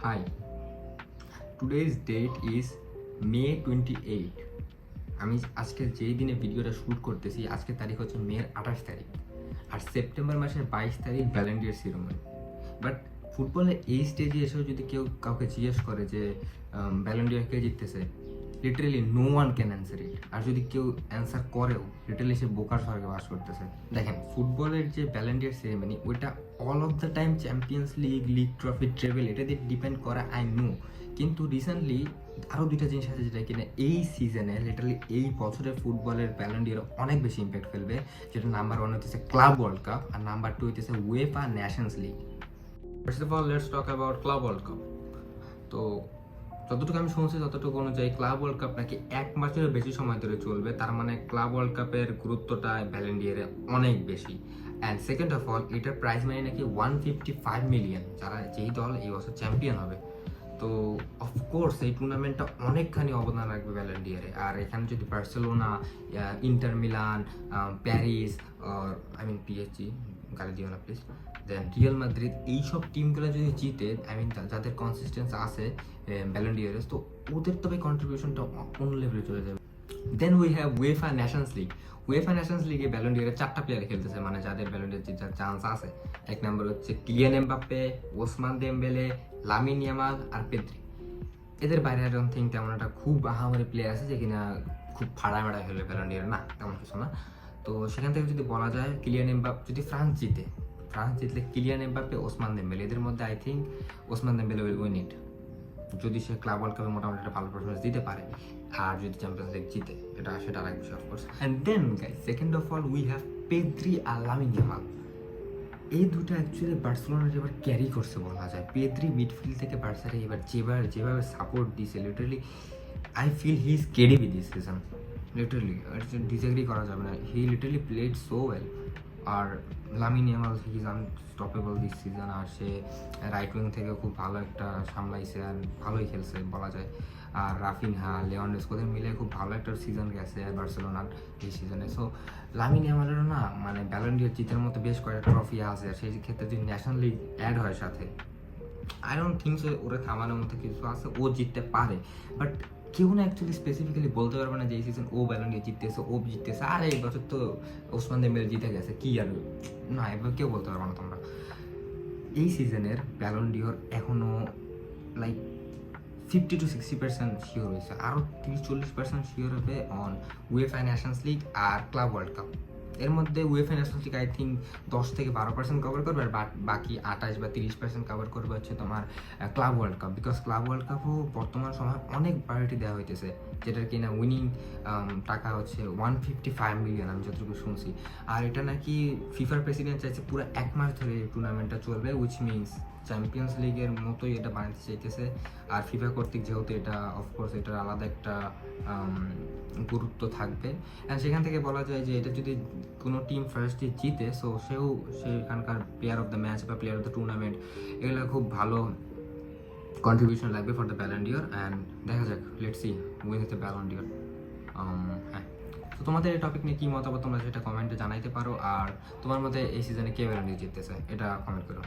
Hi, today's date is May 28. আমি আজকে যেই দিনে ভিডিওটা শ্যুট করতেছি আজকের তারিখ হচ্ছে মের 28 তারিখ, আর সেপ্টেম্বর মাসের 22 তারিখ ভ্যালেন্টিয়ার সিরিমনি। বাট ফুটবলের এই স্টেজে এসেও যদি কেউ কাউকে জিজ্ঞেস করে যে ভ্যালেন্টিয়ার কে জিততেছে, literally no one can answer it. আর যদি কেউ অ্যান্সার করেও, লিটারেলি সে বোকার স্বর্গে বাস করতেছে। দেখেন, ফুটবলের যে ভ্যালেন্টিয়ার সেরেমনি ওইটা all of the time champions league, league trophy, travel এটা দিয়ে ডিপেন্ড করা, আই নো। কিন্তু রিসেন্টলি আরও দুইটা জিনিস আছে যেটা কিনা এই সিজনে, লিটারালি এই বছরের ফুটবলের ভ্যালেন্টিয়ার অনেক বেশি ইম্প্যাক্ট ফেলবে। যেটা নাম্বার 1 হইতেছে ক্লাব ওয়ার্ল্ড কাপ, আর নাম্বার 2 হইতেছে UEFA Nations league. First of all let's talk about club world cup. তো যতটুকু আমি শুনছি ততটুকু অনুযায়ী ক্লাব ওয়ার্ল্ড কাপ নাকি 1 মাসেরও বেশি সময় ধরে চলবে। তার মানে ক্লাব ওয়ার্ল্ড কাপের গুরুত্বটা ভ্যালেন্টিয়ারে অনেক বেশি। অ্যান্ড সেকেন্ড অফ অল, এটার প্রাইজ মানি নাকি 155 মিলিয়ন, যারা যেই দল এই বছর চ্যাম্পিয়ন হবে। তো অফকোর্স এই টুর্নামেন্টটা অনেকখানি অবদান রাখবে ভ্যালেন্টিয়ারে। আর এখানে যদি Barcelona, inter Milan, Paris, PSG, গালি দিও না প্লিজ, দেন রিয়াল মাদ্রিদ, এইসব টিমগুলো যদি জিতে, যাদের কনসিস্টেন্স আছে ভ্যালেন্টিয়ারে, তো ওদের তবে কন্ট্রিবিউশনটা অন্য লেভেলে চলে যাবে। Then we have UEFA Nations League. UEFA Nations লিগে ভ্যালেন্টিয়ারে 4টা প্লেয়ার খেলতেছে, মানে যাদের ভ্যালেন্টিয়ার জেতার চান্স আছে। এক নম্বর হচ্ছে Kylian Mbappe, Ousmane Dembele, Lamine Yamal আর পেদ্রি। এদের বাইরে আই ডোন্ট থিঙ্ক তেমন একটা খুব আহামরি প্লেয়ার আছে যে কিনা খুব ফাড়ামেড়া খেলবে ভ্যালেন্টিয়ার, না তেমন কিছু না। তো সেখান থেকে যদি বলা যায় কিলিয়ান এমবাপ্পে, যদি ফ্রান্স জিতলে কিলিয়ান এমবাপ্পে, ওসমান দেমবেলে, এদের মধ্যে I think Osman দেমবেলে will win ইট, যদি সে ক্লাব ওয়ার্ল্ড কাপে মোটামুটি একটা ভালো পারফরমেন্স দিতে পারে। আর যদি চ্যাম্পিয়ন্স লিগ জিতে, সেটা আরেক বিষয় of course. And then guys, second of all we have Pedri আর লামিন ইয়ামাল। এই দুটো অ্যাকচুয়ালি বার্সেলোনার এবার ক্যারি করছে বলা যায়। পেদ্রি মিডফিল্ড থেকে বার্সারে এবার যেভাবে সাপোর্ট দিছে, literally I feel he is KDB this season. Literally disagree করা যাবে না, he literally played so well. আর Lamine Yamal, he is unstoppable this season. আর সে রাইট উইং থেকে খুব ভালো একটা সামলাইছে আর ভালোই খেলছে বলা যায়। আর রাফিনহা, লেভানডস্কিদের মিলে খুব ভালো একটা সিজন গেছে বার্সেলোনার এই সিজনে। সো লামিন ইয়ামালেরও না মানে ভ্যালেন্টিয়ার জিতার মতো বেশ কয়েকটা ট্রফি আছে, আর সেই ক্ষেত্রে যদি ন্যাশনাল লিগ অ্যাড হয় সাথে, আই ডোন্ট থিঙ্ক সো ওরা থামানোর মতো কিছু আছে, ও জিততে পারে। বাট কেউ না অ্যাকচুয়ালি স্পেসিফিক্যালি বলতে পারবে না যে এই সিজন ও ভ্যালেন্টিয়ার জিততেছে, ও জিততেছে। আর এই বছর তো ওসমান দেমবেলে জিতে গেছে, কি আর না, এবার কেউ বলতে পারবে না তোমরা। এই সিজনের ভ্যালেন্টিয়ার এখনও লাইক 50 to 60% শিওর হয়েছে, আরও 30-40% শিওর হবে অন উয়েফা নেশনস লিগ আর ক্লাব ওয়ার্ল্ড কাপ। এর মধ্যে UEFA Nations League I think 10 থেকে 12% কভার করবে, আর বাকি 28 বা 30% কভার করবে হচ্ছে তোমার club world cup. Because club world কাপও বর্তমান সময় অনেক প্রায়োরিটি দেওয়া হইতেছে, যেটার কিনা উইনিং টাকা হচ্ছে 155 মিলিয়ন, আমি যতটুকু শুনছি। আর এটা নাকি ফিফার প্রেসিডেন্ট চাইছে পুরো 1 মাস ধরে এই টুর্নামেন্টটা চলবে, উইচ মিনস চ্যাম্পিয়ন্স লিগের মতোই এটা বানাতে চাইতেছে। আর ফিফা কর্তৃক যেহেতু এটা অফকোর্স এটার আলাদা একটা গুরুত্ব থাকবে। অ্যান্ড সেখান থেকে বলা যায় যে এটা যদি কোনো টিম ফার্স্টে জিতে, সো সেখানকার প্লেয়ার অফ দ্য ম্যাচ বা প্লেয়ার অফ দ্য টুর্নামেন্ট, এগুলো খুব ভালো কন্ট্রিবিউশন লাগবে ফর দ্য ভ্যালেন্টিয়ার। অ্যান্ড দেখা যাক, লেটস সি উইন দ্য ভ্যালেন্টিয়ার। হ্যাঁ, তো তোমাদের এই টপিক নিয়ে কী মতামত তোমরা সেটা কমেন্টে জানাইতে পারো। আর তোমার মতে এই সিজনে কে ভ্যালেন্টিয়ার জিততেছে এটা কমেন্ট করো।